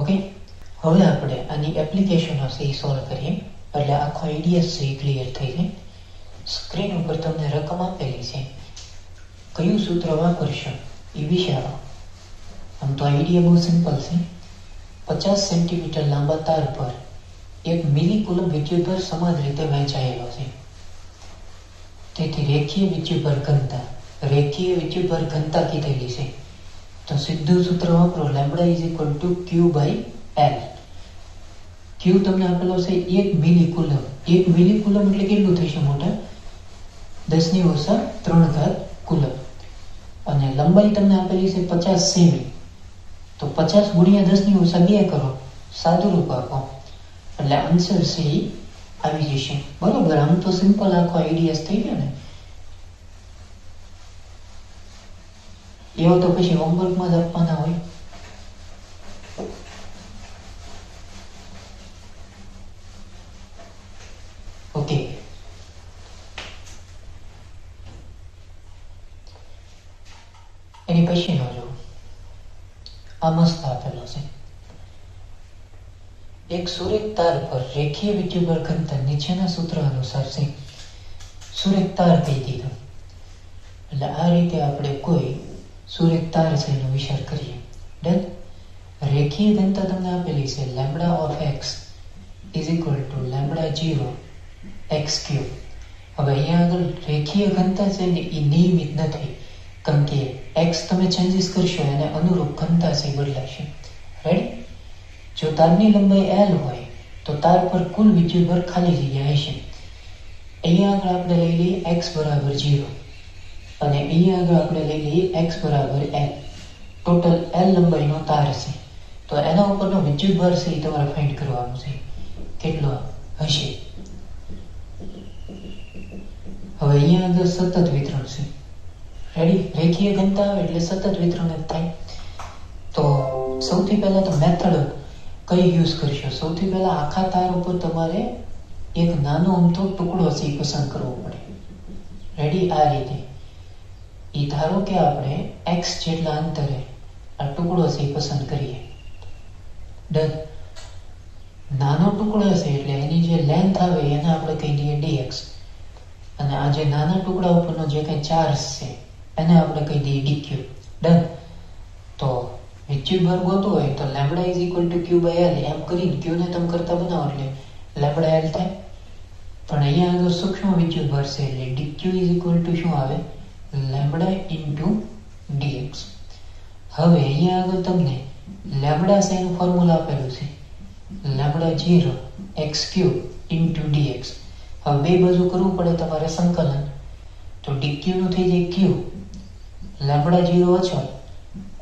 Okay, હવે આપણે આની એપ્લિકેશનો છે એ સોલ્વ કરીએ એટલે આખો આઈડિયા છે એ ક્લિયર થઈ જાય. સ્ક્રીન ઉપર તમને રકમ આપેલી છે, કયું સૂત્ર વાપરશો એ વિચારો. આમ તો આઈડિયા બહુ સિમ્પલ છે. 50 સેન્ટીમીટર લાંબા તાર પર 1 મિલીકુલમ વિદ્યુતભાર સમાન રીતે વહેંચાયેલો છે. તેથી રેખીય વિદ્યુતભાર ઘનતા કીધેલી છે. તો સીધું સૂત્ર વાપરો, lambda is equal to Q by L. Q તમને આપેલો છે 1 મિલીકુલમ. 1 મિલીકુલમ એટલે કેટલું થશે મોટા? 10⁻³ કુલમ. અને લંબાઈ તમને આપેલી છે 50 સેમી. તો 50 ગુણ્યા 10⁻² કરો, સાદુરૂપ આપો એટલે આન્સર છે આવી જશે. બરોબર, આમ તો સિમ્પલ આખો આઈડિયાસ થઈ ગયો ને. એવો તો પછી હોમવર્કમાં જ આપવાના હોય. ઓકે, એની પછીનો જો આ મસ્ત આપેલો છે. એક સુરેખ તાર પર રેખીય વિદ્યુતભાર ઘનતા નીચેના સૂત્ર અનુસાર છે. સુરેખ તાર કહી દીધો એટલે આ રીતે આપણે કોઈ સુરેખ તાર છે એનો વિચાર કરીએ. ડન. રેખીય ઘનતા તમને આપેલી છે lambda of x is equal to lambda 0 x cube. હવે અહીંયા આગળ રેખીય ઘનતા છે ને એ નિયમિત નથી, કારણ કે x તમે ચેન્જીસ કરશો એને અનુરૂપ ઘનતા છે બદલાશે. રાઈટ? જો તારની લંબાઈ l હોય તો તાર પર કુલ વિદ્યુતભાર ખાલી જગ્યા હશે. અહીંયા આગળ આપણે લઈ લઈએ x બરાબર 0 અને અહીંયા આગળ આપણે લઈ લઈએ x બરાબર l. ટોટલ l લંબાઈનો તાર છે. તો એના ઉપરનો વિદ્યુતભાર છે એ તમારે ફાઇન્ડ કરવાનો છે, કેટલો હશે. હવે અહીંયા આગળ સતત વિતરણ છે. રેડી? રેખીય ઘનતા આવે એટલે સતત વિતરણ જ થાય. તો સૌથી પહેલા તો મેથડ કઈ યુઝ કરશો? સૌથી પહેલા આખા તાર ઉપર તમારે એક નાનો અમથો ટુકડો છે પસંદ કરવો પડે. રેડી? આ રીતે એ ધારો કે આપણે x જેટલા અંતરે આ ટુકડો છે પસંદ કરીએ. ડન. નાનો ટુકડો છે એટલે એની જે લેન્થ આવે એને આપણે કહી દઈએ dx, અને આ જે નાના ટુકડા ઉપરનો જે કઈ ચાર્જ છે એને આપણે કહી દઈએ dq. ડન. તો વિદ્યુતભાર ગોતવો હોય તો lambda is equal to Q by L M કરીને ક્યુ ને તમે કરતા બનાવો એટલે લેમ્બડા એલ થાય. પણ અહીંયા આગળ સૂક્ષ્મ વિદ્યુતભાર છે એટલે dq ઇઝ ઇક્વલ ટુ શું આવે? Lambda into dx. હવે અહીંયા આગળ તમને લેમ્બડા છે એનું ફોર્મ્યુલા આપેલું છે lambda 0 x cube into dx. હવે બે બાજુ કરવું પડે તમારે સંકલન, તો dq નું થઈ જાય q, લેમ્બડા 0 અચળ,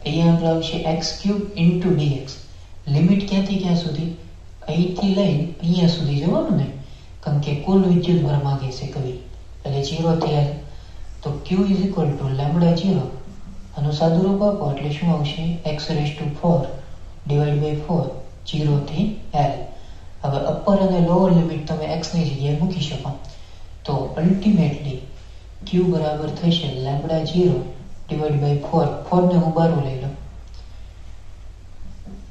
અહીંયા આગળ આવશે x cube into dx. Limit ક્યાંથી ક્યાં સુધી? અહીંથી લઈને અહીંયા સુધી જવાનું ને, કારણ કે કુલ વિદ્યુતભાર માંગે છે કવિ, એટલે 0 થી l. તો q is equal to lambda 0 આનું સાદુરૂપ આપો એટલે શું આવશે? x⁴ ડિવાઇડ બાય 4 0 થી l. હવે અપર અને લોઅર લિમિટ તમે x ની જગ્યાએ મૂકી શકો. તો અલ્ટિમેટલી q બરાબર થશે લેમ્બડા 0 ડિવાઇડ બાય 4 ને હું બારું લઈ લઉં.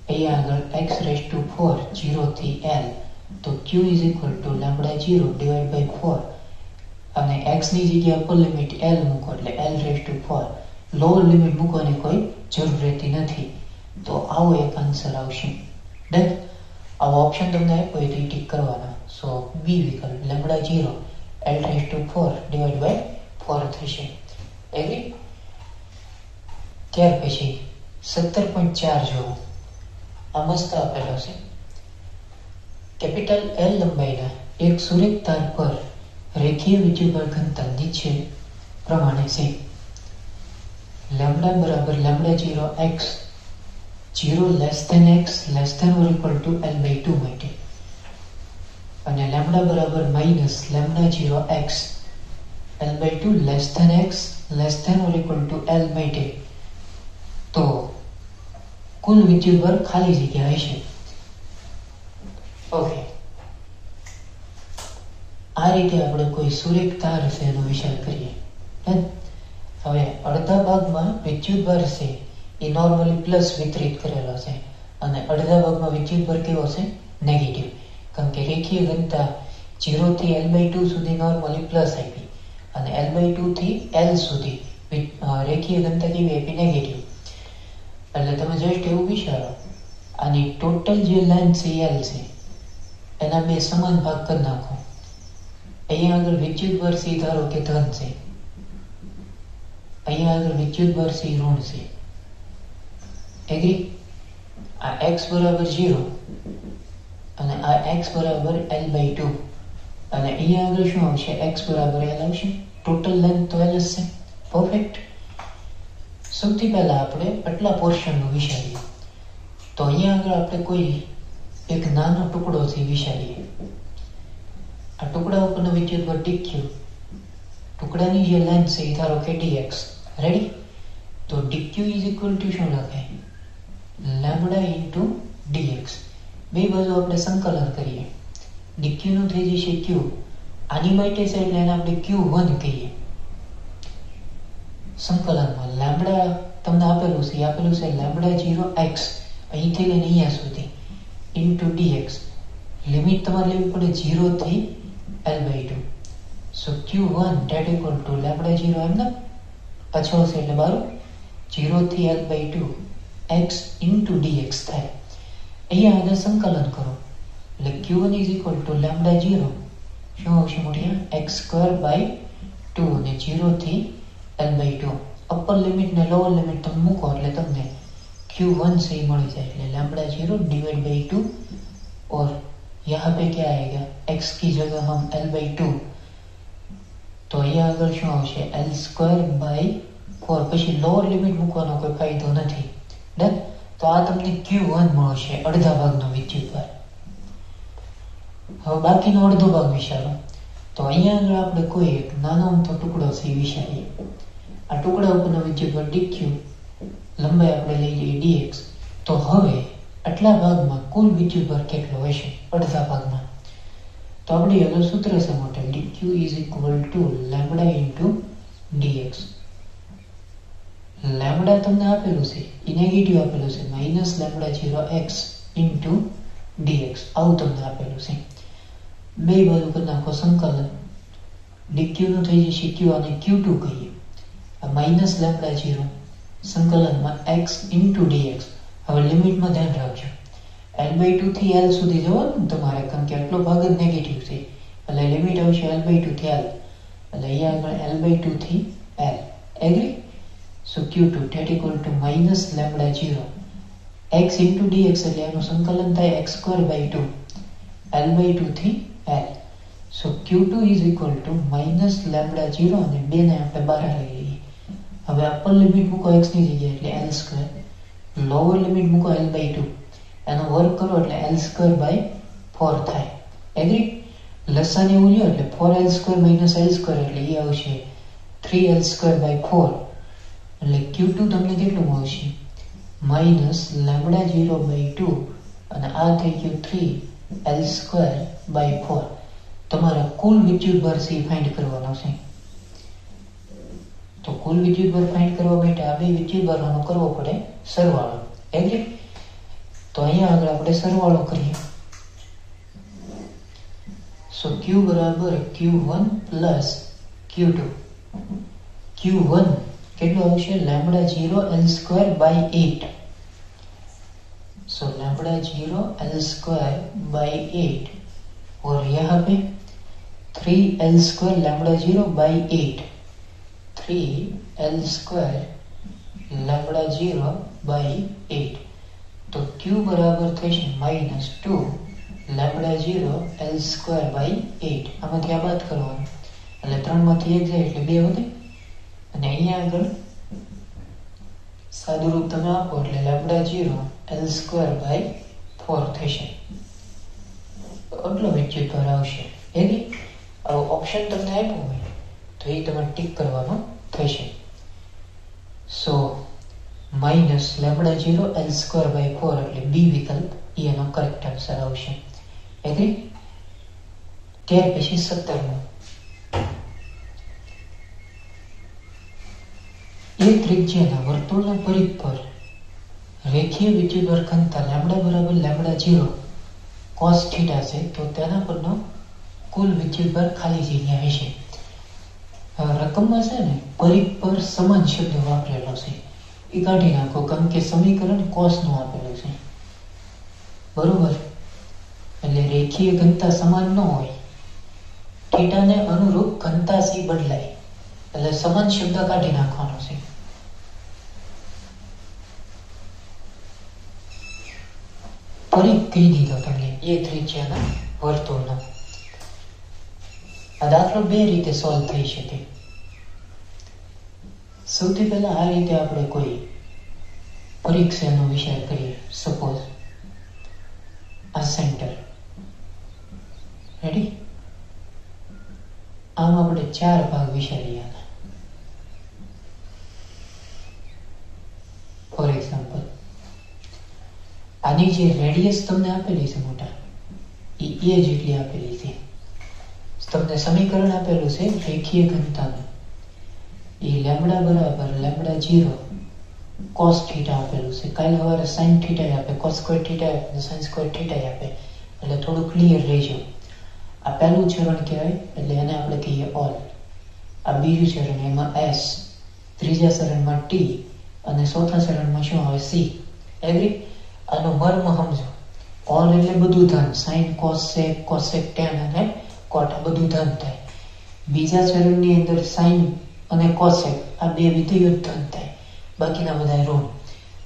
અહીંયા આગળ x⁴ 0 થી l. તો q is equal to lambda 0 divide by 4 અને x ની જગ્યાએ અપર લિમિટ l મૂકો એટલે l⁴. લોઅર લિમિટ મૂકવાની કોઈ જરૂર રહેતી નથી. તો આવો એક આન્સર આવશે. ડન. આવો ઓપ્શન તમને આપ્યો હોય તો ટીક કરવાના. સો બી વિકલ્પ લેમ્બડા 0 l⁴ ડિવાઇડ બાય 4 થશે. એગ્રી? ત્યાર પછી 17.4 જોવો. આ મસ્ત આપેલો છે. કેપિટલ L લંબાઈના એક સુરેખ તાર પર રેખીય વિદ્યુતભાર ઘનતા નીચે પ્રમાણે છે. લેમ્બડા બરાબર lambda 0 x 0 less than x less than or equal to l/2 માટે, અને લેમ્બડા બરાબર minus lambda 0 x l/2 less than x less than or equal to l માટે. તો કુલ વિદ્યુતભાર ખાલી જગ્યા હશે. ઓકે, આ રીતે આપણે કોઈ સુરેખ તાર છે એનો વિચાર કરીએ. હવે અડધા ભાગમાં વિદ્યુતભાર છે એ નોર્મલી પ્લસ વિતરિત કરેલો છે અને અડધા ભાગમાં વિદ્યુતભાર કેવો છે? નેગેટિવ. કારણ કે રેખીય ઘનતા 0 થી L/2 સુધી નોર્મલી પ્લસ આપી અને L/2 થી L સુધી રેખીય ઘનતા કેવી આપી? નેગેટિવ. એટલે તમે જસ્ટ એવું વિચારો, આની ટોટલ જે લેન્થ છે L છે એના બે સમાન ભાગ કરી નાખો. અહીંયા આગળ વિદ્યુતભાર C ધારો કે ધન છે, અહીંયા આગળ વિદ્યુતભાર C ઋણ છે. એગ્રી? આ x બરાબર 0 અને આ x બરાબર L/2 અને અહીંયા આગળ શું આવશે? x બરાબર L આવશે. ટોટલ લેન્થ તો L જ છે. પરફેક્ટ. સૌથી પહેલા આપણે આટલા પોર્શનનું વિચારીએ. તો અહીંયા આગળ આપણે કોઈ એક નાનો ટુકડો થી વિચારીએ. આ ટુકડા ઉપરનો વિદ્યુતભાર dq, ટુકડાની જે લેન્થ છે એ ધારો કે dx. રેડી? તો dq ઇઝ ઇક્વલ ટુ શું લખાય? Lambda into dx. બે બાજુ આપણે સંકલન કરીએ. dq નું થઈ જશે q. આની માટે છે એટલે એને આપણે q1 કહીએ. સંકલનમાં લેમ્બડા તમને આપેલું છે લેમ્બડા 0x અહીંથી લઈને અહીંયા સુધી ઇન્ટુ dx. લિમિટ તમારે લેવી પડે 0 થી L/2. So q1 that equal to lambda 0 એમ ને પાછળ છે એટલે બારું 0 થી L/2 x ઇન્ટુ dx થાય. અહીંયા આગળ સંકલન કરો એટલે q1 is equal to lambda 0 શું આવશે મોટિયા? x²/2 અને 0 થી L/2. અપર લિમિટ ને લોઅર લિમિટ તમે મૂકો એટલે તમને q1 से मળી જાય. એટલે लैम्बडा 0 डिवाइड बाई 2 और यहाँ पे क्या आएगा? x की जगह हम L/2 तो અહીંયા આગળ શું આવશે? L²/4. પછી લોઅર લિમિટ મૂકવાનો કોઈ ફાયદો નથી. ડન? તો આ તમને q1 મળશે, અડધા ભાગનો વિદ્યુતભાર. હવે બાકીનો અડધો ભાગ વિચારો. તો અહીંયા આગળ આપણે કોઈ એક નાનો અમથો ટુકડો છે વિચારીએ. આ ટુકડા ઉપરનો વિદ્યુતભાર dq, લંબાઈ આપણે લઈ લઈએ dx. તો હવે આટલા ભાગમાં કુલ વિદ્યુતભાર કેટલો હશે? અડધા ભાગમાં. તો આપણી આગળ સૂત્ર છે મોટે dq is equal to lambda into dx. Lambda તમને આપેલું છે એ નેગેટિવ આપેલું છે minus lambda 0x into dx આવું તમને આપેલું છે. બે બાજુ કરી નાખો સંકલન. dq નું થઈ જશે q અને q2 કહીએ. માઇનસ લેમ્બડા 0 સંકલનમાં x ઇન્ટુ dx. હવે લિમિટમાં ધ્યાન રાખજો, L/2 થી L સુધી જવાનું તમારે, કારણ કે આટલો ભાગ જ નેગેટિવ છે એટલે લિમિટ આવશે L/2 થી L. એટલે અહીંયા આગળ L/2 થી L. Agree? So q2 that equal to minus lambda 0 x into dx એટલે એનું સંકલન થાય x²/2 L/2 થી L. So q2 is equal to minus lambda 0 અને બે ને આપણે બહાર લઈ લઈએ. હવે અપર લિમિટ મૂકો x ની જગ્યાએ એટલે L², લોઅર લિમિટ મૂકો L/2, એનો વર્ગ કરો એટલે L²/4 થાય. એગ્રી? લસાને એવું લ્યો એટલે 4L² minus L² એટલે એ આવશે 3L²/4. એટલે q2 તમને કેટલું મળશે? માઇનસ લેમ્બડા 0/2 અને આ થઈ ગયું 3L²/4. તમારા કુલ વિદ્યુતભાર C ફાઇન્ડ કરવાનો છે. તો કુલ વિદ્યુતભાર ફાઇન્ડ કરવા માટે આ બે વિદ્યુતભારનો કરવો પડે સરવાળો. એગ્રી? તો અહીંયા આગળ આપણે સરવાળો કરીએ. સો q બરાબર q1 પ્લસ q2. q1 કેટલું આવશે? Lambda 0 L²/8. सो लैम्बडा 0 L²/8 और यहाँ पे 3L² लैम्बडा 0/8 3L² लैम्बडा 0/8 तो Q बराबर થશે -2 लैम्बडा 0 L²/8. આમાંથી આ બાદ કરવાનું એટલે 3 માંથી 1 જાય એટલે 2 વધે અને અહીંયા આગળ સાદું રૂપ તમે આપો એટલે લેમ્બડા 0 L²/4 થશે. આટલો વિદ્યુતભાર આવશે. એની આવો ઓપ્શન તમને આપ્યો હોય તો એ તમારે ટીક કરવાનો થશે. સો માઇનસ લેમ્બડા 0 L²/4 એટલે બી વિકલ્પ એનો કરેક્ટ આન્સર આવશે. એગ્રી? ત્યાર પછી 17મો એક ત્રિજ્યાના વર્તુળના પરિઘ પર રેખીય વિદ્યુતભાર ઘનતા લેમ્બડા બરાબર લેમ્બડા 0 cos થીટા છે, તો તેના પરનો કુલ વિદ્યુતભાર ખાલી જગ્યા હશે. રકમમાં છે ને પરિઘ પર સમાન શબ્દ વાપરેલો છે, એ કાઢી નાખો, કારણ કે સમીકરણ cos નું આપેલું છે. બરોબર, એટલે રેખીય ઘનતા સમાન ન હોય, થીટાને અનુરૂપ ઘનતા સી બદલાય, એટલે સમાન શબ્દ કાઢી નાખવાનો છે. પરિઘ કહી દીધો તમને, એ ત્રિજ્યાના વર્તુળનો. આ દાખલો બે રીતે સોલ્વ થઈ શકે. સૌથી પહેલા આ રીતે આપણે કોઈ પરીક્ષાનો વિચાર કરીએ. સપોઝ આ સેન્ટર, રેડી? આમ આપણે 4 ભાગ વિચારીએ. ફોર એક્ઝામ્પલ, આની જે રેડિયસ તમને આપેલી છે મોટા, એ જેટલી આપેલી છે. તમને સમીકરણ આપેલું છે રેખીય ઘનતાનું, એ લેમ્બડા બરાબર લેમ્બડા 0 cos થીટા આપેલું છે. કાલે સવારે sin થીટા આપે, cos સ્ક્વેર થીટા આપે, sin સ્ક્વેર થીટા આપે, એટલે થોડું ક્લિયર રહેજો. આ પહેલું ચરણ કહેવાય, એટલે એને આપણે કહીએ ઓલ. આ બીજું ચરણ, એમાં s, ત્રીજા ચરણમાં t, અને ચોથા ચરણમાં શું આવે? c. એગ્રી? આનો મર્મ સમજો. ઓલ એટલે બધું ધન, sin cos sec tan અને cot, આ બધું ધન થાય. બીજા ચરણની અંદર sin અને cosec આ બે વિધેયો ધન થાય, બાકીના બધા ઋણ.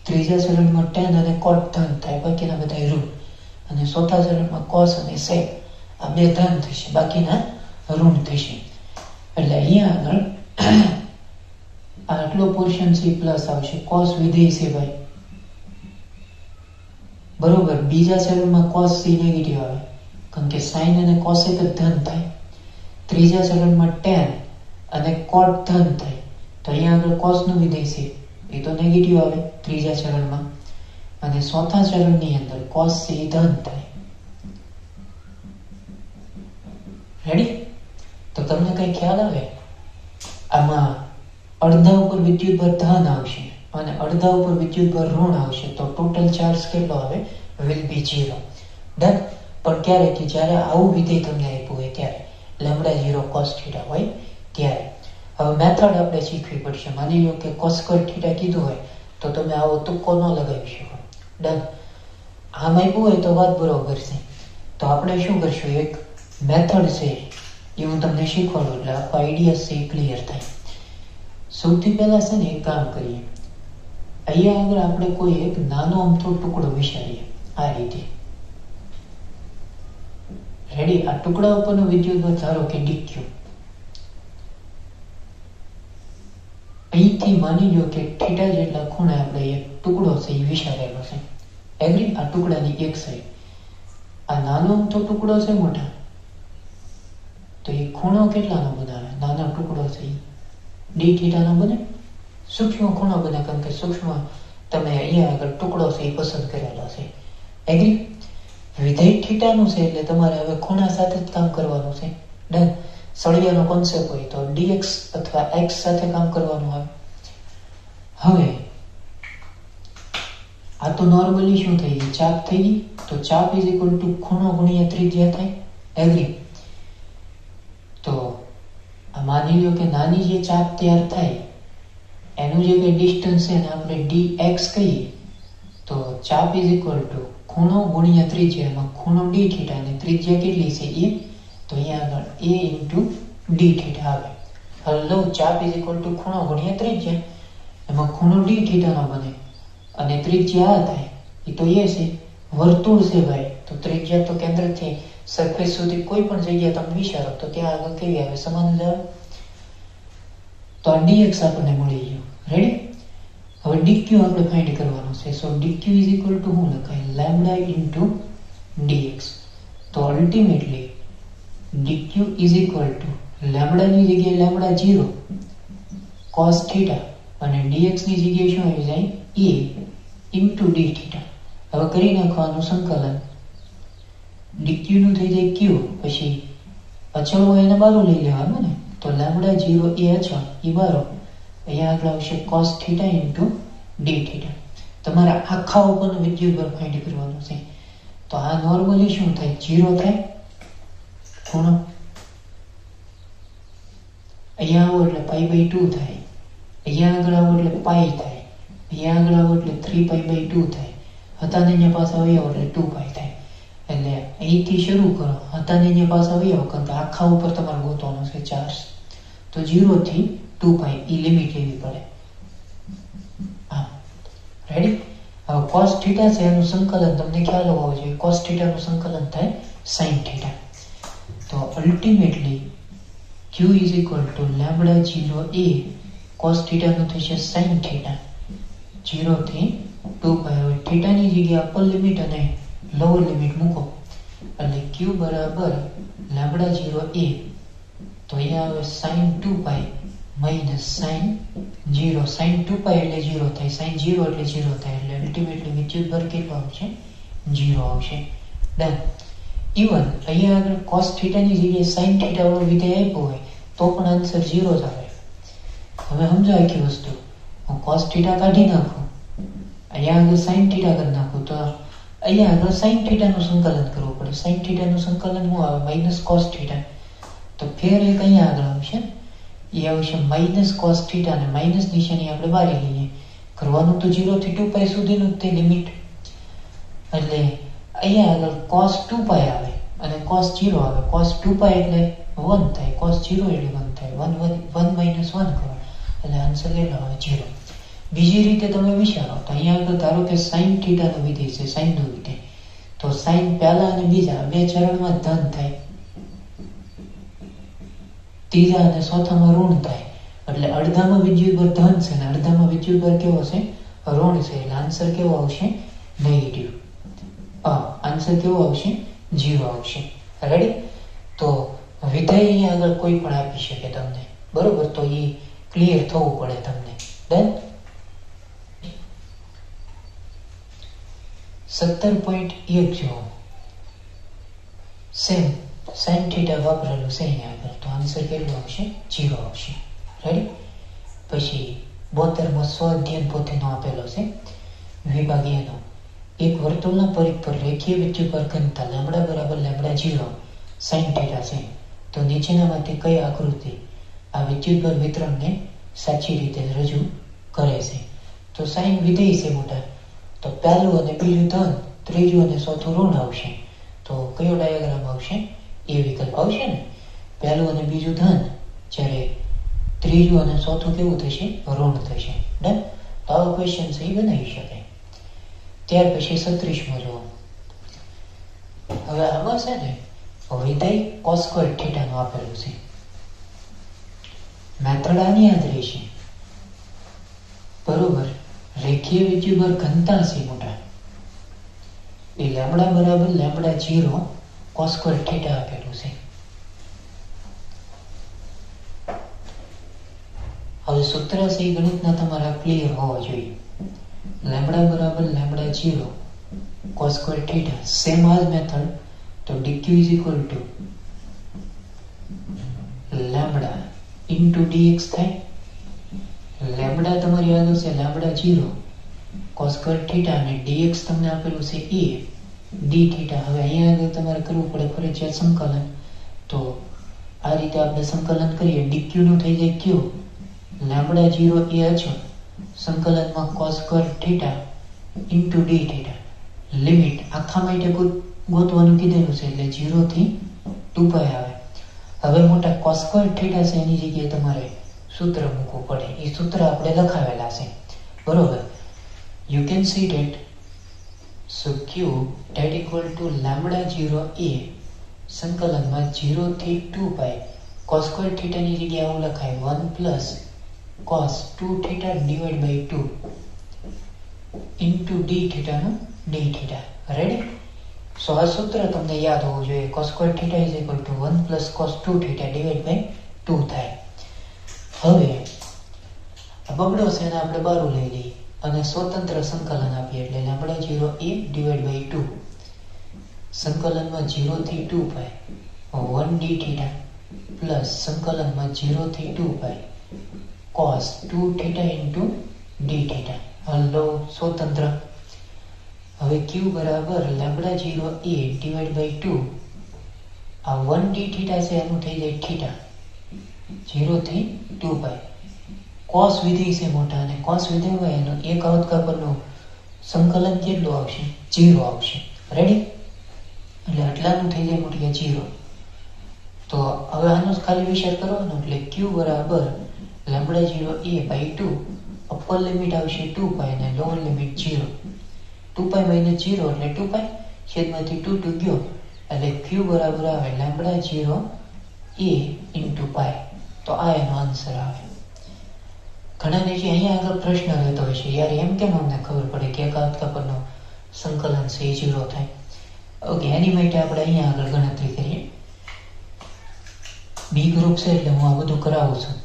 ત્રીજા ચરણમાં tan અને cot ધન થાય, બાકીના બધા ઋણ. અને ચોથા ચરણમાં cos અને sec આ બે ધન થશે, બાકીના ઋણ થશે. એટલે અહીંયા આગળ આટલો પોર્શન c પ્લસ આવશે, cos વિધેય છે ભાઈ. બરોબર, બીજા ચરણમાં cos c નેગેટિવ આવે, કારણ કે sin અને cosec જ ધન થાય. ત્રીજા ચરણમાં tan અને cot ધન થાય, તો અહીંયા આગળ cos નું વિધેય છે એ તો નેગેટિવ આવે ત્રીજા ચરણમાં. અને ચોથા ચરણની અંદર cos c ધન થાય. રેડી? તો તમને કઈ ખ્યાલ આવે? આમાં અડધા ઉપર વિદ્યુતભાર ધન આવશે અને અડધા ઉપર વિદ્યુતભાર ઋણ આવશે, તો ટોટલ ચાર્જ કેટલો આવે? Will be 0. ડન? પણ ક્યારે? કે જ્યારે આવું વિધેય તમને આપ્યું હોય ત્યારે, લેમ્બડા 0 cos થીટા હોય ત્યારે. હવે મેથડ આપણે શીખવી પડશે. માની લો કે cos સ્ક્વેર થીટા કીધું હોય તો તમે આવો તુક્કો ન લગાવી શકો. ડન? આમ આપ્યું હોય તો વાત બરોબર છે. તો આપણે શું કરશું, એક મેથડ છે એ હું તમને શીખવાડું, એટલે આખો આઈડિયા છે ક્લિયર થાય. સૌથી પહેલા છે ને એક કામ કરીએ, અહીંયા આગળ આપણે કોઈ એક નાનો અમથો ટુકડો વિચારીએ. આ રીતે, રેડી? આ ટુકડા ઉપરનો વિદ્યુતભાર ધારો કે dq. અહીંથી માની લો કે થીટા જેટલા ખૂણે આપણે એક ટુકડો છે એ વિચારેલો છે. એગ્રી? આ ટુકડાની એક સાઈડ. આ નાનો અમથો ટુકડો છે મોટા, તો એ ખૂણો કેટલાનો બનાવે? નાનો ટુકડો છે d થીટાનો બને. સૂક્ષ્મ ખૂણો બને, કારણ કે સૂક્ષ્મ તમે અહીંયા આગળ ટુકડો છે એ પસંદ કરેલો છે. એગ્રી? વિધેય થીટાનું છે, એટલે તમારે હવે ખૂણા સાથે જ કામ કરવાનું છે. ડન? સળિયાનો કોન્સેપ્ટ હોય તો dx અથવા x સાથે કામ કરવાનું આવે. હવે આ તો નોર્મલી શું થઈ ગઈ? ચાપ થઈ ગઈ. તો ચાપ ઇઝ ઇક્વલ ટુ ખૂણો ગુણ્યા ત્રિજ્યા થાય. એગ્રી? તો આ માની લો કે નાની જે ચાપ તૈયાર થાય એનું જે કઈ ડિસ્ટન્સ છે ને આપણે dx કહીએ, તો ચાપ ઇઝ ઇક્વલ ટુ ખૂણો ગુણ્યા ત્રિજ્યા, એમાં ખૂણો d થીટા અને ત્રિજ્યા કેટલી છે? a. તો અહીંયા આગળ a ઇન્ટુ d થીટા આવે. હલો, ચાપ ઇઝ ઇક્વલ ટુ ખૂણો ગુણ્યા ત્રિજ્યા, એમાં ખૂણો d થીટાનો બને અને ત્રિજ્યા આ થાય, એ તો a છે. વર્તુળ છે ભાઈ, તો ત્રિજ્યા તો કેન્દ્રથી સરફેસ સુધી કોઈ પણ જગ્યા તમે વિચારો તો ત્યાં આગળ કેવી આવે? સમાન જ આવે. તો આ dx આપણને મળી ગયું. રેડી? હવે dq આપણે ફાઇન્ડ કરવાનું છે. So dq is equal to શું લખાય? Lambda into dx. તો ultimately dq is equal to લેમ્બડાની જગ્યાએ લેમ્બડા 0 cos થીટા અને dx ની જગ્યાએ શું આવી જાય? a into d theta. હવે કરી નાખવાનું સંકલન. dq નું થઈ જાય q, પછી અચળ હોય એને બારો લઈ લેવાનું ને, તો લેમ્બડા 0 એ અચળ, એ બારો. અહીંયા આગળ આવશે cos theta into d theta. તમારા આખા ઉપરનો વિદ્યુતભાર ફાઇન્ડ કરવાનો છે. તો આ નોર્મલી શું થાય? 0 થાય ખૂણો. અહીંયા આવો એટલે π/2 થાય. અહીંયા આગળ આવો એટલે π થાય. અહીંયા આગળ આવો એટલે 3π/2 થાય. હતા ને પાછા આવી આવો એટલે 2π થાય. એટલે અહીંથી શરૂ કરો, હતા ને પાછા આવી આવો, કારણ કે આખા ઉપર તમારે ગોતવાનો છે ચાર્જ. તો 0 થી 2π એ લિમિટ લેવી પડે. હા, રેડી? હવે cos θ છે એનું સંકલન તમને ખ્યાલ હોવો જોઈએ. cos θ નું સંકલન થાય sin θ. તો ultimately q is equal to lambda 0a cos θ નું થશે sin θ 0 થી 2π. હવે θ ની જગ્યાએ અપર લિમિટ અને લોઅર લિમિટ મૂકો એટલે q બરાબર lambda 0a. તો અહીંયા આવે sin 2π minus sin 0. sin 2π એટલે 0 થાય, sin 0 એટલે 0 થાય. એટલે અલ્ટિમેટલી વિદ્યુતભાર કેટલો આવશે? 0 આવશે. ડન. ઇવન અહીંયા આગળ cos θ ની જગ્યાએ sin θ વાળો વિધેય આપ્યો હોય તો પણ આન્સર 0 જ આવે. હવે સમજાય કે વસ્તુ, હું cos θ કાઢી નાખું, અહીંયા આગળ sin θ કરી નાખું, તો અહીંયા આગળ sin θ નું સંકલન કરવું પડે. sin θ નું સંકલન શું આવે? Minus cos θ. તો ફેર એક અહીંયા આગળ આવશે, એ આવશે માઇનસ cos θ, અને માઇનસ નિશાની આપણે બારી લઈએ. કરવાનું તો 0 થી 2π સુધીનું જ તે લિમિટ. એટલે અહીંયા આગળ cos 2π આવે અને cos 0 આવે. cos 2π એટલે 1 થાય, cos 0 એટલે 1 થાય. 1 minus 1 કરો એટલે આન્સર કેટલો આવે? 0. બીજી રીતે તમે વિચારો તો અહીંયા આગળ ધારો કે sin θ નો વિધેય છે, sin નો વિધેય. તો sin પહેલા અને બીજા બે ચરણમાં ધન થાય, ત્રીજા અને ચોથામાં ઋણ થાય. એટલે અડધામાં વિદ્યુતભાર ધન છે અને અડધામાં વિદ્યુતભાર કેવો છે? ઋણ છે. એટલે આન્સર કેવો આવશે? નેગેટિવ. આન્સર કેવો આવશે? 0 આવશે. રેડી? તો વિધેય અહીંયા આગળ કોઈ પણ આપી શકે તમને, બરોબર? તો એ ક્લિયર થવું પડે તમને. ડન. 17.1 જો સેમ sin θ વાપરેલું છે અહીંયા આગળ, તો આન્સર કેટલો આવશે? 0 આવશે. રેડી? પછી 72માં સ્વાધ્યાય પોતેનો આપેલો છે વિભાગીયનો. એક વર્તુળના પરિઘ પર રેખીય વિદ્યુતભાર ઘનતા લેમ્બડા બરાબર લેમ્બડા 0 sin θ છે. તો નીચેનામાંથી કઈ આકૃતિ આ વિદ્યુતભાર વિતરણને સાચી રીતે રજૂ કરે છે? તો sin વિધેય છે મોટા, તો પહેલું અને બીજું ધન, ત્રીજું અને ચોથું ઋણ આવશે. તો કયો ડાયાગ્રામ આવશે? એ વિકલ્પ આવશે ને. પહેલું અને બીજું ધન, જ્યારે ત્રીજું અને ચોથું કેવું થશે? ઋણ થશે. ડન. તો આવો ક્વેશ્ચન છે એ બનાવી શકાય. ત્યાર પછી 36મો જુઓ. હવે આમાં છે ને વિધેય cos સ્ક્વેર θ નું આપેલું છે. મેથડ આની યાદ રહેશે, બરોબર? રેખીય વિદ્યુતભાર ઘનતા છે મોટા, એ લેમ્બડા બરાબર લેમ્બડા 0 cos સ્ક્વેર θ આપેલું છે. હવે સૂત્ર છે એ ગણિતના તમારા ક્લિયર હોવા જોઈએ. લેમ્બડા બરાબર લેમ્બડા 0 cos સ્ક્વેર θ, સેમ આજ મેથડ. તો dq is equal to lambda into dx થાય. લેમ્બડા તમારી યાદ હશે લેમ્બડા 0 cos સ્ક્વેર θ, અને dx તમને આપેલું છે a dθ. હવે અહીંયા આગળ તમારે કરવું પડે ફરજિયાત સંકલન. તો આ રીતે આપણે સંકલન કરીએ, dq નું થઈ જાય q, લેમ્બડા 0 એ અચળ, સંકલનમાં cos square θ into dθ. Limit આખા માટે ગોતવાનું કીધેલું છે, એટલે 0 થી 2π આવે. હવે મોટા cos સ્ક્વેર θ છે એની જગ્યાએ તમારે સૂત્ર મૂકવું પડે. એ સૂત્ર આપણે લખાવેલા છે, બરોબર? You can see that so q that equal to lambda 0a સંકલનમાં 0 થી 2π cos સ્ક્વેર θ ની જગ્યાએ આવું લખાય 1 plus cos 2θ divided by 2 into dθ નું dθ. રેડી? સો આ સૂત્ર તમને યાદ હોવું જોઈએ. cos square θ is equal to 1 plus cos 2θ divided by 2 થાય. હવે આ બગડો છે એને આપણે બારું લઈ લઈએ અને સ્વતંત્ર સંકલન આપીએ, એટલે લેમ્બડા 0 a divided by 2 સંકલનમાં 0 થી 2π 1 dθ પ્લસ સંકલનમાં 0 થી 2π cos 2θ into dθ. હલો સ્વતંત્ર. હવે ક્યુ બરાબર લેમ્બડા 0 a ડિવાઈડ બાય 2. આ 1d થીટા છે એનું થઈ જાય થીટા 0 થી 2 પાઈ. કોસ વિધેય છે મોટા, અને કોસ વિધેય હોય એનું એક આવતકા પરનું સંકલન કેટલું આવશે? 0 આવશે. રેડી? એટલે આટલાનું થઈ જાય મોટી 0. તો હવે આનો ખાલી વિચાર કરવાનો, એટલે ક્યુ બરાબર lambda 0 a by 2. Upper limit આવશે 2 પાઈ અને લોઅર લિમિટ 0. 2 પાઈ માઇનસ 0 એટલે 2 પાઈ, છેદમાંથી 2 ગયો એટલે ક્યુ બરાબર આવે લેમ્બડા 0 a ઇન્ટુ પાઈ. તો આ એનો આન્સર આવે. ઘણાને જે અહીંયા આગળ પ્રશ્ન રહેતો હોય છે, યાર એમ કેમ અમને ખબર પડે કે એક આવતકા પરનું સંકલન છે એ 0 થાય? ઓકે, એની માટે આપણે અહીંયા આગળ ગણતરી કરીએ. બી ગ્રુપ છે એટલે હું આ બધું કરાવું છું.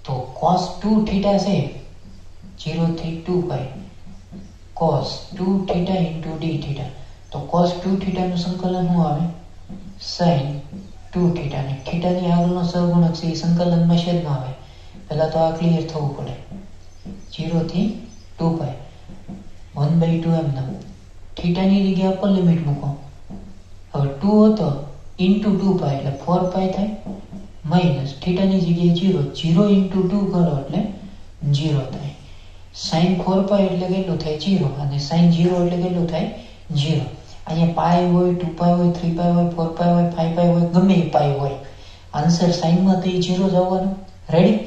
તો cos 2 થીટા છે 0 થી 2 પાઈ cos 2 theta into D theta. તો cos 2 થીટાનું સંકલન શું આવે? sin 2 theta. ને થીટાની આગળનો સહગુણક છે એ સંકલનમાં છેદમાં આવે. પહેલા તો આ ક્લિયર થવું પડે. 0 થી 2 પાઈ 1/2 એમ ના. થીટાની જગ્યાએ અપર લિમિટ મૂકો. હવે 2 હતો ઇન્ટુ 2 પાઈ એટલે 4 પાઈ થાય, માઇનસ થીટાની જગ્યાએ 0. 0 ઇન્ટુ 2 કરો એટલે 0 થાય. sin 4 પાઈ એટલે કેટલું થાય? 0. અને sin 0 એટલે કેટલું થાય? 0. અહીંયા પાઈ હોય, 2 પાઈ હોય, 3 પાઈ હોય, 4 પાઈ હોય, 5 પાઈ હોય, ગમે એ પાઈ હોય, આન્સર સાઇનમાં તો એ 0 જ આવવાનું. રેડી?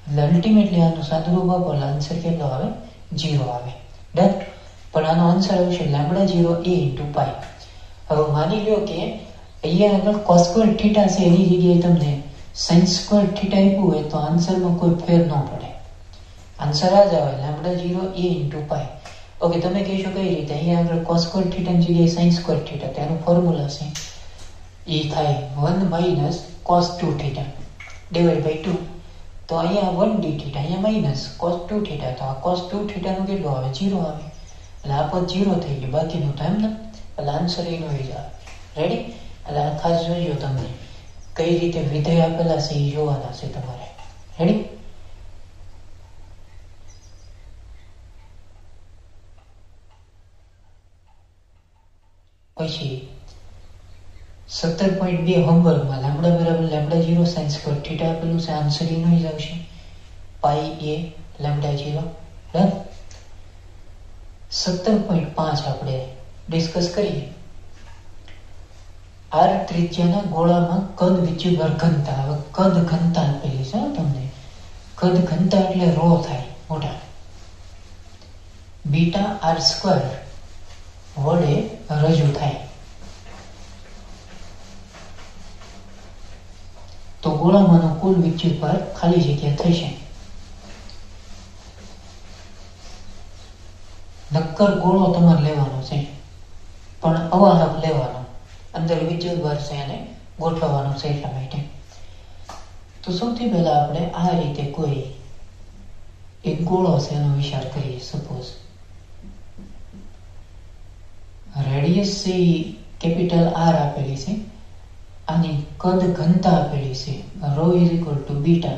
એટલે અલ્ટિમેટલી આનું સાદુરૂપ આપો એટલે આન્સર કેટલો આવે? 0 આવે. ડન? પણ આનો આન્સર આવશે લેમ્બડા 0 a ઇન્ટુ પાઈ. હવે માની લો કે અહીંયા આગળ cos સ્ક્વેર થીટા છે એની જગ્યાએ તમને sin સ્ક્વેર થીટા આપ્યું હોય તો આન્સરમાં કોઈ ફેર ન પડે. આન્સર આ જ આવે lambda 0 a into pi. Okay, તમે કહેશો કઈ રીતે? અહીંયા આગળ cos સ્ક્વેર થીટાની જગ્યાએ sin સ્ક્વેર થીટા, તેનું ફોર્મ્યુલા છે એ થાય 1 minus cos 2 theta divide by 2. તો અહીંયા 1d થીટા, અહીંયા માઇનસ cos 2 થીટા. તો આ cos 2 થીટાનું કેટલું આવે? 0 આવે. એટલે આ પદ 0 થઈ ગયું, બાકીનું તો એમ ને. એટલે આન્સર એનો જ આવે. રેડી? એટલે આ ખાસ જોઈજો, તમને કઈ રીતે વિધેય આપેલા છે એ જોવાના છે તમારે. રેડી? પછી 17.2 હોમવર્કમાં લેમ્બડા બરાબર લેમ્બડા 0 sin સ્ક્વેર થીટા આપેલું છે. આન્સર એનો જ આવશે પાઈ a લેમ્બડા 0. ડન? 17.5 આપણે ડિસ્કસ કરીએ. r ત્રિજ્યાના ગોળામાં કદ વિદ્યુતભાર ઘનતા. હવે કદ ઘનતા આપેલી છે તમને. કદ ઘનતા એટલે રો થાય મોટા. બીટા r સ્ક્વેર વડે રજૂ થાય. તો ગોળામાંનો કુલ વિદ્યુતભાર ખાલી જગ્યા થશે. નક્કર ગોળો તમારે લેવાનો છે, પણ અવાહક લેવાનો. અંદર વિદ્યુતભાર છે એને ગોઠવવાનો છે એટલા માટે. તો સૌથી પહેલા આપણે આ રીતે કોઈ એક ગોળો છે એનો વિચાર કરીએ. સપોઝ રેડિયસ છે કેપિટલ R આપેલી છે, આની કદ ઘનતા આપેલી છે ρ = બીટા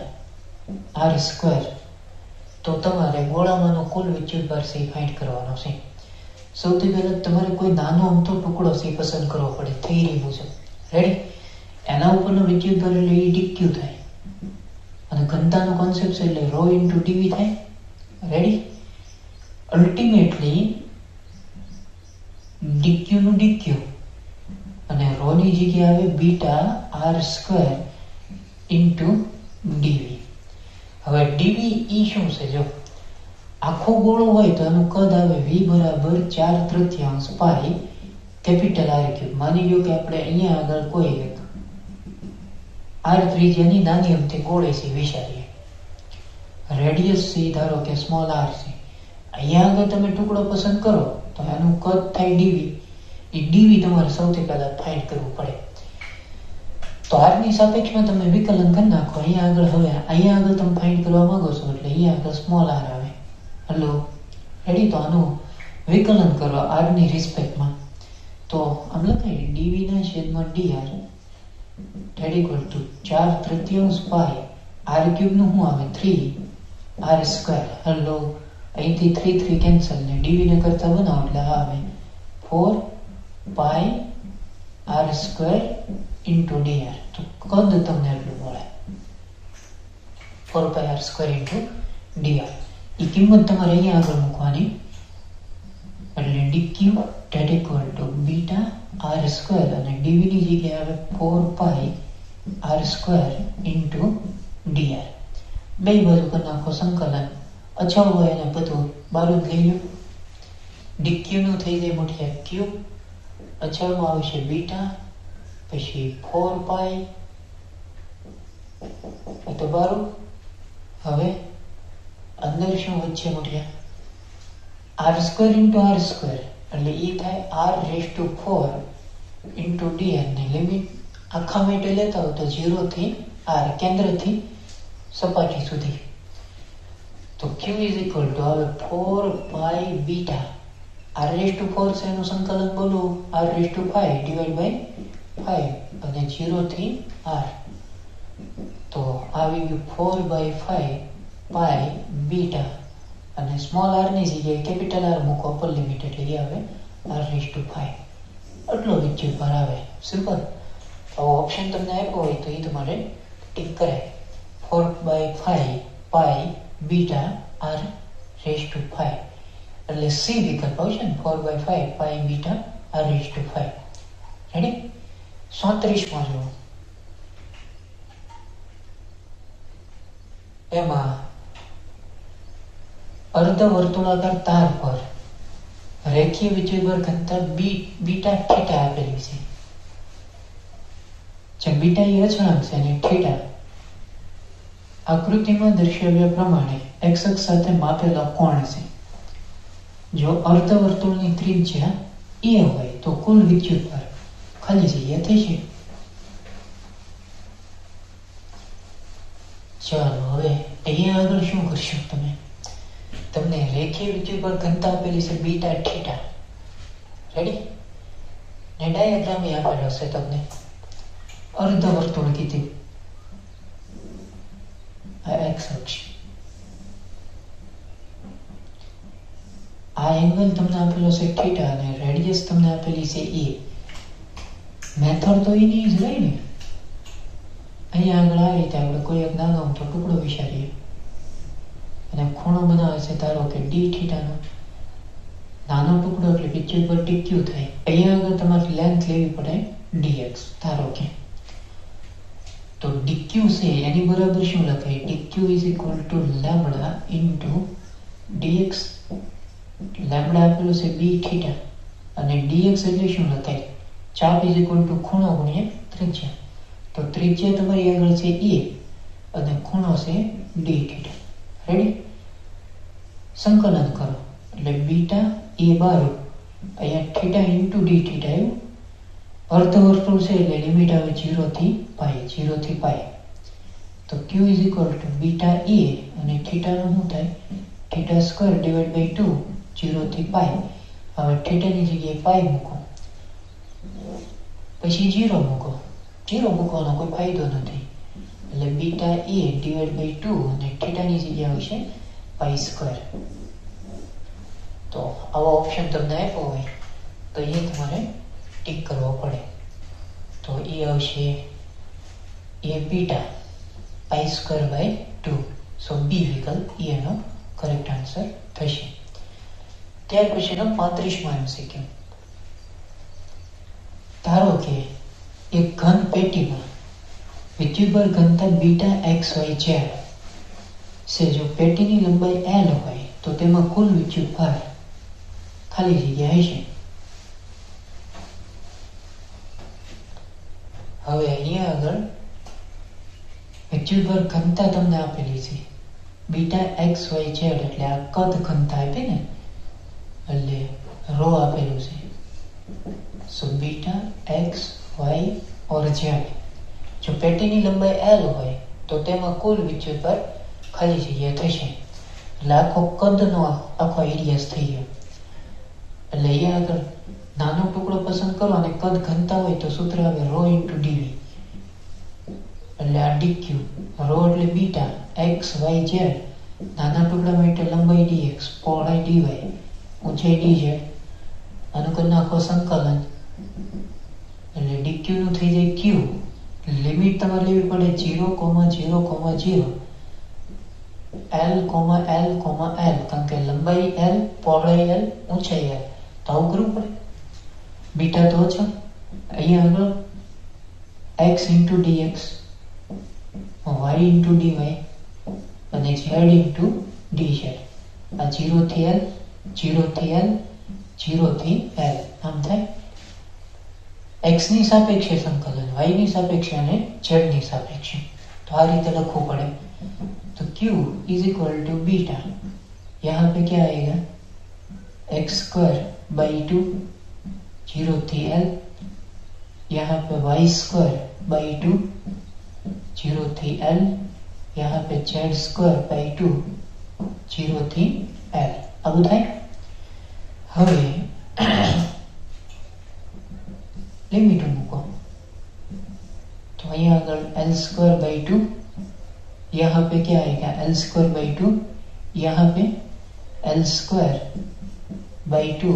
r સ્ક્વેર. તો તમારે ગોળામાંનો કુલ વિદ્યુતભાર છે ફાઇન્ડ કરવાનો છે. સૌથી પહેલા તમારે કોઈ નાનો અમથો ટુકડો છે પસંદ કરવો પડે થિયરી મુજબ. રેડી? એના ઉપરનો વિદ્યુતભાર એટલે એ dq થાય, અને ઘનતાનો કોન્સેપ્ટ છે એટલે ρ × dv થાય. રેડી? અલ્ટિમેટલી dq નું dq અને ρ ની જગ્યાએ આવે beta r square into dv. હવે dv ઈ શું છે? જો આખો ગોળો હોય તો એનું કદ આવે v બરાબર 4/3 પાઈ કેપિટલ R ક્યુબ. માની લો કે આપણે અહીંયા આગળ કોઈ એક r ત્રિજ્યાની નાની અમથી ગોળે છે વિચારીએ. રેડિયસ છે ધારો કે સ્મોલ r છે. અહીંયા આગળ તમે ટુકડો પસંદ કરો તો એનું કદ થાય dv. એ dv તમારે સૌથી પહેલા ફાઇન્ડ કરવું પડે. તો r ની સાપેક્ષમાં તમે વિકલન કરી નાખો. અહીંયા આગળ હવે અહીંયા આગળ તમે ફાઇન્ડ કરવા માંગો છો એટલે અહીંયા આગળ સ્મોલ r આવે. હેલો? રેડી? તો આનું વિકલન કરો r ની રિસ્પેક્ટમાં. તો આમ લખાય dv ના છેદમાં dr = 4/3 પાઈ r ક્યુબ નું શું આવે? 3r square. હેલો? અહીંથી 3 કેન્સલ ને ડીવી ને કરતા બનાવો એટલે આ આવે 4 પાઈ r સ્ક્વેર ઇન્ટુ dr. તો કદ તમને એટલું મળે 4 પાઈ r સ્ક્વેર ઇન્ટુ dr. એ કિંમત તમારે અહીંયા આગળ મૂકવાની એટલે dq that equal to beta r square અને dv ની જગ્યાએ આવે 4 પાઈ r સ્ક્વેર ઇન્ટુ dr. બે બાજુ કરી નાખો સંકલન. અચાવ હોય એને બધું બારું લઈ લો. dq નું થઈ જાય મોટી q, અચાવમાં આવશે બીટા, પછી 4 પાઈ તો બારું. હવે અંદર શું વચ્ચે મોટી r square into r square એટલે એ થાય r raise to 4 into dr ની લિમિટ આખા માટે લેતા હોય તો 0 થી r કેન્દ્રથી સપાટી સુધી. તો q ઇઝ ઇક્વલ ટુ હવે 4 pi beta r raise to 4 છે એનું સંકલન બોલો r raise to 5 divide by 5 અને 0 થી r. તો આવી ગયું 4 બાય 5 પાઈ બીટા અને સ્મોલ r ની જગ્યાએ કેપિટલ R મૂકો અપર લિમિટ એટલે આવે r રેઝ ટુ 5. આટલો વિદ્યુતભાર આવે. સિમ્પલ. આવો ઓપ્શન તમને આપ્યો હોય તો એ તમારે ટીક કરાય. 4 by 5 pi beta r raise to 5 એટલે સી વિકલ્પ આવશે ને 4 by 5 pi beta r raise to 5. Ready? 37 માં જુઓ. એમાં અર્ધ વર્તુળાકાર તાર પર રેખીય વિદ્યુતભાર ઘનતા બીટા થીટા આપેલી છે. જે બીટા એ અચળાંક છે અને થીટા આકૃતિમાં દર્શાવ્યા પ્રમાણે x અક્ષ સાથે માપેલો કોણ છે. જો અર્ધ વર્તુળની ત્રિજ્યા a હોય તો કુલ વિદ્યુતભાર ખાલી જગ્યા થશે. ચાલો હવે અહીંયા આગળ શું કરશો તમે? તમને રેખીય વિદ્યુતભાર ઘનતા આપેલી છે બીટા થીટા. રેડી? ને ડાયાગ્રામ આપેલો હશે તમને. અર્ધ વર્તુળ કીધું આ x અક્ષ. આ એંગલ તમને આપેલો છે થીટા અને રેડિયસ તમને આપેલી છે a. મેથડ તો એની જ રહી ને. અહીંયા આગળ આ રીતે આપણે કોઈ એક નાનો તો ટુકડો વિચારીએ અને ખૂણો બનાવે છે ધારો કે d થીટાનો નાનો ટુકડો એટલે વિદ્યુતભાર dq થાય. અહીંયા આગળ તમારે લેન્થ લેવી પડે dx ધારો કે. તો dq છે એની બરાબર શું લખાય? dq is equal to lambda into dx. Lambda આપેલું છે b થીટા અને dx એટલે શું લખાય? ચાપ is equal to ખૂણો ગુણ્યા ત્રિજ્યા. તો ત્રિજ્યા તમારી આગળ છે a અને ખૂણો છે d થીટા. રેડી? સંકલન કરો એટલે બીટા a બારું અહીંયા થીટા ઇન્ટુ d થીટા આવ્યું. અર્ધ વર્તુળ છે એટલે લિમિટ આવે 0 થી પાઈ. તો q is equal two beta a અને થીટાનું શું થાય? થીટા સ્ક્વેર ડિવાઇડ બાય 2 0 થી પાઈ. હવે થીટાની જગ્યાએ પાઈ મૂકો પછી 0 મૂકો. 0 મૂકવાનો કોઈ ફાયદો નથી એટલે બીટા a ડિવાઇડ બાય 2 અને થીટાની જગ્યાએ આવશે પાઈ સ્ક્વેર. તો આવો ઓપ્શન તમને આપ્યો હોય તો એ તમારે ટીક કરવો પડે. તો એ આવશે a beta pi square by 2. So B વિકલ્પ એનો કરેક્ટ આન્સર થશે. ત્યાર પછીનો 35મો MCQ. ધારો કે એક ઘન પેટીમાં વિદ્યુતભાર ઘનતા બીટા xy z છે. જો પેટીની લંબાઈ l હોય તો તેમાં કુલ વિદ્યુતભાર ખાલી જગ્યા હશે. હવે અહીંયા આગળ વિદ્યુતભાર ઘનતા તમને આપેલી છે બીટા xy z એટલે આ કદ ઘનતા આપી ને એટલે રો આપેલું છે. સો બીટા x y और z. જો પેટીની લંબાઈ l હોય તો તેમાં કુલ વિદ્યુતભાર ખાલી જગ્યા થશે એટલે આખો કદનો આખો એરિયા થઈ ગયો. એટલે અહીંયા આગળ નાનો ટુકડો પસંદ કરો અને કદ ઘનતા હોય તો સૂત્ર આવે રો ઇન્ટુ dv. એટલે આ dq રો એટલે બીટા x y z નાના ટુકડા માટે લંબાઈ dx, પહોળાઈ dy, ઊંચાઈ dz. આનું કરી નાખો સંકલન એટલે dq નું થઈ જાય q. લિમિટ તમારે લેવી પડે 0,0,0 L, L, L, કારણ કે લંબાઈ L, પહોળાઈ L, ઊંચાઈ L. તો આવું કરવું પડે. બીટા તો છે અહીંયા આગળ x into dx, y into dy અને z into dz. આ 0 થી L, 0 થી L, 0 થી L આમ થાય. x ની સાપેક્ષે સંકલન, y ની સાપેક્ષે અને z ની સાપેક્ષે. तो आ रीते लखવું પડે. तो q is equal to beta, यहाँ पे क्या आएगा x स्क्वायर बाई 2 0 थी l, यहाँ पे y स्क्वायर बाई 2 0 थी l, यहाँ पे z स्क्वायर बाई 2 0 थी l. अब થાય. હવે लिमिट મૂકો तो અહીંયા આગળ l स्क्वायर बाई 2, यहाँ पे क्या आएगा l स्क्वायर बाई 2, यहाँ पे l स्क्वायर बाई 2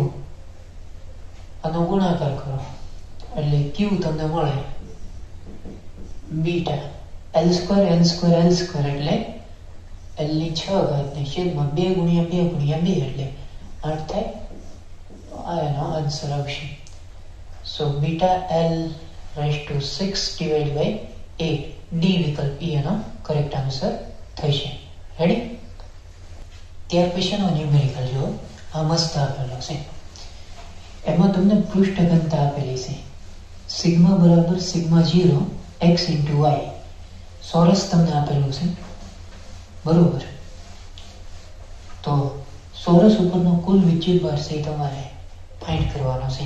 આનો ગુણાકાર કરો એટલે q તમને મળે બીટા l સ્ક્વાयर એટલે l ની 6 ઘાત ને છેદમાં 2 ગુણ્યા 2 ગુણ્યા 2 એટલે 8 થાય. આ એનો આન્સર આવશે. So beta l raised to 6 divided by 8, D વિકલ્પ એનો કરેક્ટ આન્સર થશે. રેડી? ત્યાર પછીનો ન્યુમેરિકલ જો આ મસ્ત આપેલો છે. એમાં તમને પૃષ્ઠ ઘનતા આપેલી છે સિગ્મા બરાબર સિગ્મા 0 x into y. ચોરસ તમને આપેલું છે બરોબર. તો ચોરસ ઉપરનો કુલ વિદ્યુતભાર છે તમારે ફાઇન્ડ કરવાનો છે.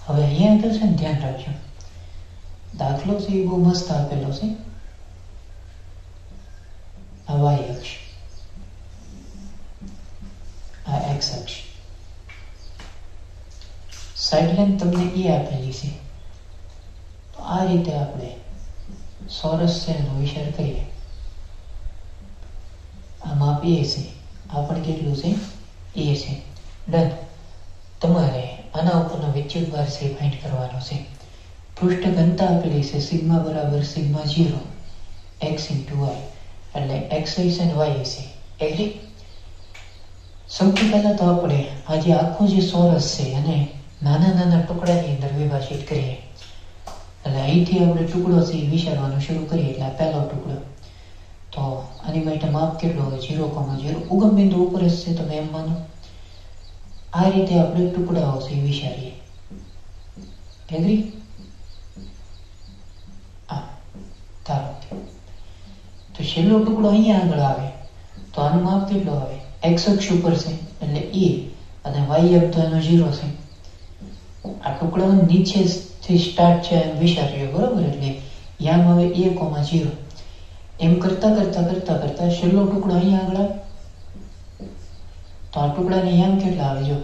હવે અહીંયા આગળ છે ને ધ્યાન રાખજો, દાખલો છે એ બહુ મસ્ત આપેલો છે. આ y અક્ષ, આ x અક્ષ, સાઈડ લાઈન તમને એ આપેલી છે. તો આ રીતે આપણે ચોરસ છે એનો વિચાર કરીએ. આ માપ a છે, આ પણ કેટલું છે a છે. ડન. તમારે આના ઉપરનો વિદ્યુતભાર છે ફાઇન્ડ કરવાનો છે. પૃષ્ઠ ઘનતા આપેલી છે સિગ્મા બરાબર સિગ્મા 0 x into y, એટલે x છે અને y છે. એગ્રી? સૌથી પહેલા તો આપણે આ જે આખું જે ચોરસ છે અને નાના નાના ટુકડાની અંદર વિભાજિત કરીએ. એટલે અહીંથી આપણે ટુકડો છે વિચારવાનું શરૂ કરીએ. એટલે આ પહેલો ટુકડો, તો આની માટે માપ કેટલો હોય 0,0, ઉગમ બિંદુ ઉપર જ છે તમે એમ માનો. આ રીતે આપણે ટુકડાઓ છે વિચારીએ. એગ્રી? આ ધારો તો છેલ્લો ટુકડો અહીંયા આગળ આવે તો આનું માપ કેટલો આવે x અક્ષ ઉપર છે એટલે a અને y અક્ષ તો એનો 0 છે. આ ટુકડો નીચેથી સ્ટાર્ટ છે એમ વિચારીએ બરોબર. એટલે યામ આવે a,0. એમ કરતા કરતા કરતા કરતા છેલ્લો ટુકડો અહીંયા આગળ આવે તો આ ટુકડાને યામ કેટલા આવે જો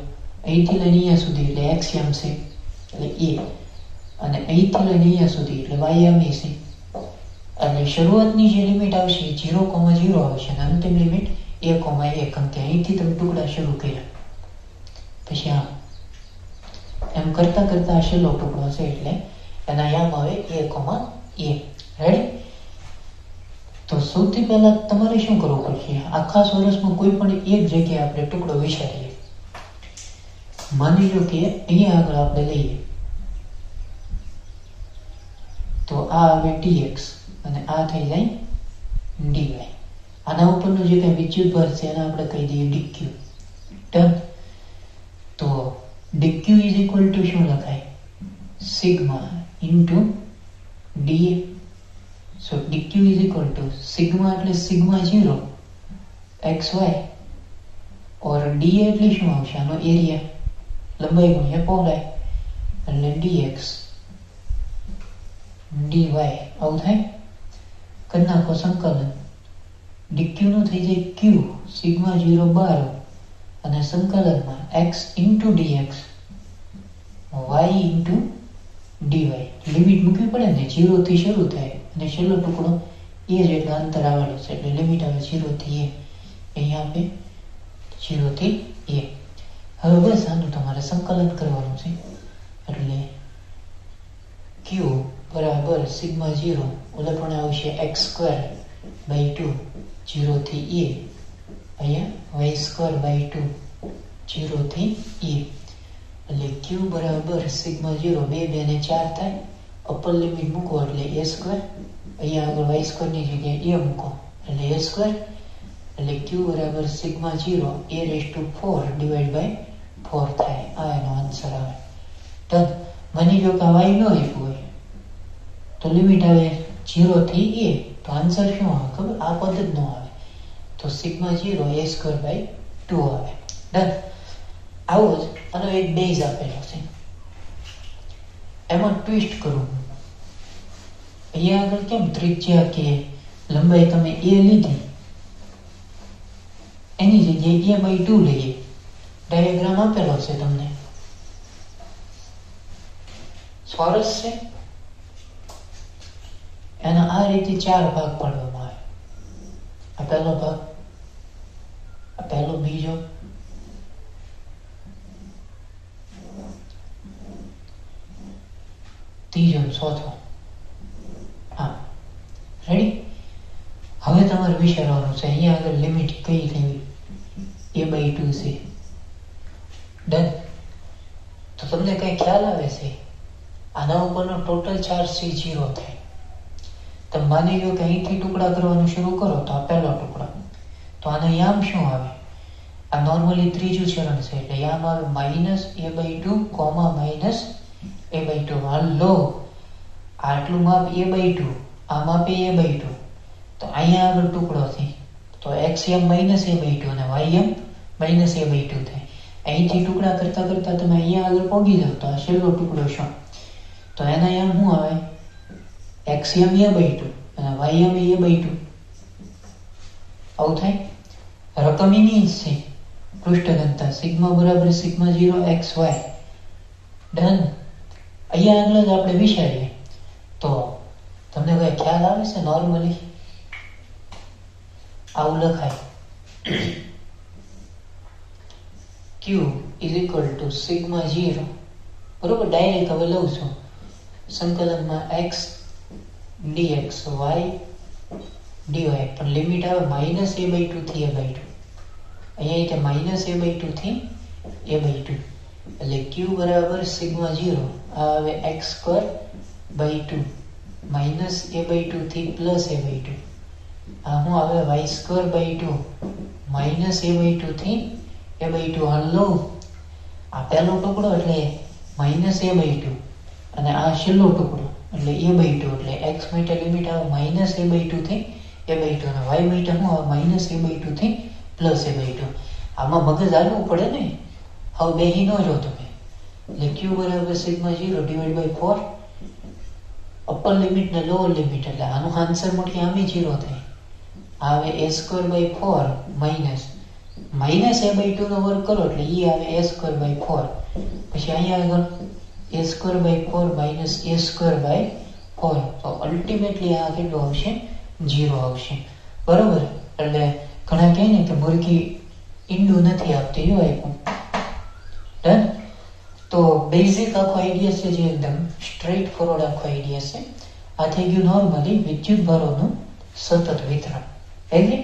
અહીંથી લઈને અહીંયા સુધી એટલે x યામ છે એટલે a, અને અહીંથી લઈને અહીંયા સુધી એટલે y યામ છે. એટલે શરૂઆતની જે લિમિટ આવશે 0,0 આવશે અને અંતિમ લિમિટ a,a, કારણ કે અહીંથી તમે ટુકડા શરૂ કર્યા. પછી આમ એમ કરતા કરતા છેલ્લો ટુકડો છે એટલે એના યામ આવે a,a. રેડી? તો સૌથી પહેલા તમારે શું કરવું પડશે, આખા ચોરસમાં કોઈ પણ એક જગ્યાએ આપણે ટુકડો વિચારીએ. માની લો કે અહીંયા આગળ આપણે લઈએ તો આ આવે dx અને આ થઈ જાય dy. આના ઉપરનો જે કઈ વિદ્યુતભાર છે એને આપણે કહી દઈએ dq. ડન. તો dq ઇઝ ઇક્વલ ટુ શું લખાય sigma into dA. So dq is equal to sigma એટલે sigma 0 xy और dA એટલે શું આવશે આનો એરિયા, લંબાઈ ગુણ્યા પહોળાઈ એટલે dx dy. આવું થાય. કરી નાખો સંકલન. dq નું થઈ જાય q sigma 0 12 અને સંકલનમાં x into dx y into dy. Limit મૂકવી પડે ને, 0 થી શરૂ થાય અને છેલ્લો ટુકડો a જેટલો અંતર આવેલો છે એટલે લિમિટ આવે 0 થી a. અહીંયા पे 0 થી a. હવે બસ આનું તમારે સંકલન કરવાનું છે એટલે q બરાબર સિગ્મા 0 ઓલે પણ આવશે x² 2 0 થી a અહીંયા y² 2 0 થી a એટલે q બરાબર સિગ્મા 0 2 ને 4 થાય અપર લિમિટ મૂકો એટલે a² અહીંયા આગળ y² ની જગ્યાએ a મૂકો એટલે a² એટલે q બરાબર સિગ્મા 0 a⁴ / 4 થાય. આ એનો આન્સર આવે. તો માની લો કે y નો આપ્યું હોય તો લિમિટ આવે 0 થી a તો આન્સર શું આવે ખબર? આ પદ જ ન આવે તો સિગ્મા 0 a² / 2 આવે. ડન. આવો જ આનો એક બેઝ આપેલો છે એમાં ટ્વિસ્ટ કરું. અહીંયા આગળ કેમ ત્રિજ્યા કે લંબાઈ તમે a લીધી એની જગ્યાએ a/2 લઈએ. ડાયાગ્રામ આપેલો છે તમને. ચોરસ છે એના આ રીતે 4 ભાગ પાડવામાં આવે. આ પહેલો ભાગ, આ પહેલો, બીજો, ત્રીજો, ચોથો. હા, રેડી. હવે તમારે વિચારવાનું છે અહીંયા આગળ લિમિટ કઈ લેવી? a/2 છે. ડન. તો તમને કઈ ખ્યાલ આવે છે? આના ઉપરનો ટોટલ ચાર્જ છે 0 થાય. તમે માની લો કે અહીંથી ટુકડા કરવાનું શરૂ કરો તો આ પહેલો ટુકડો, તો આનો યામ શું આવે? આ નોર્મલી ત્રીજું ચરણ છે એટલે યામ આવે -a/2, -a/2. હાલો, આટલું માપ a/2, આ માપ a/2, તો અહીંયા આગળ ટુકડો છે તો x m -a/2 અને y m -a/2 થાય. અહીંથી ટુકડા કરતા કરતા તમે અહીંયા આગળ પહોંચી જાવ તો આ છેલ્લો ટુકડો શું? તો એના યામ શું આવે? x m a/2 અને y m a/2. આવું થાય. રકમ એની જ છે, પૃષ્ઠ ઘનતા સિગ્મા બરાબર સિગ્મા 0 xy. ડન. અહીંયા આગળ જ આપણે વિચારીએ તો તમને કોઈ ખ્યાલ આવે છે? નોર્મલી આવું લખાય q = સિગ્મા 0 બરોબર. ડાયરેક્ટ હવે લઉં છું સંકલનમાં x dx y dy પણ લિમિટ આવે -a/2 થી a/2. અહીંયા તે -a/2 થી a/2 એટલે q બરાબર સિગ્મા 0 આ આવે x² / 2 -a/2 થી +a/2. આ શું આવે? y² / 2 -a/2 થી a/2. હાલો, આ પહેલો ટુકડો એટલે -a/2 અને આ છેલ્લો ટુકડો એટલે a/2 એટલે x માટે લિમિટ આવે -a/2 થી a/2 અને y માટે શું આવે? -a/2 થી +a/2. આમાં મગજ હાલવું પડે ને. હવે બેહી ન જો તમે. એટલે q બરાબર સિગ્મા 0 / 4 અપર લિમિટ ને લોઅર લિમિટ એટલે આનું આન્સર મળે આમે 0 થાય. આવે a² / 4 -a/2 નો વર્ગ કરો એટલે ઈ આવે a² / 4. પછી અહીંયા આગળ a² / 4 -a² / 4 તો અલ્ટિમેટલી આ કેટલું આવશે? 0 આવશે. બરોબર. એટલે ઘણા કહે ને કે મુરગી ઈંડું નથી આપતી, એવું આપ્યું. ડન. તો બેઝિક આખો આઈડિયા છે જે એકદમ સ્ટ્રેટ ફોરવર્ડ આખો આઈડિયા છે. આ થઈ ગયું નોર્મલી વિદ્યુત ભારોનું સતત વિતરણ. એગ્રી?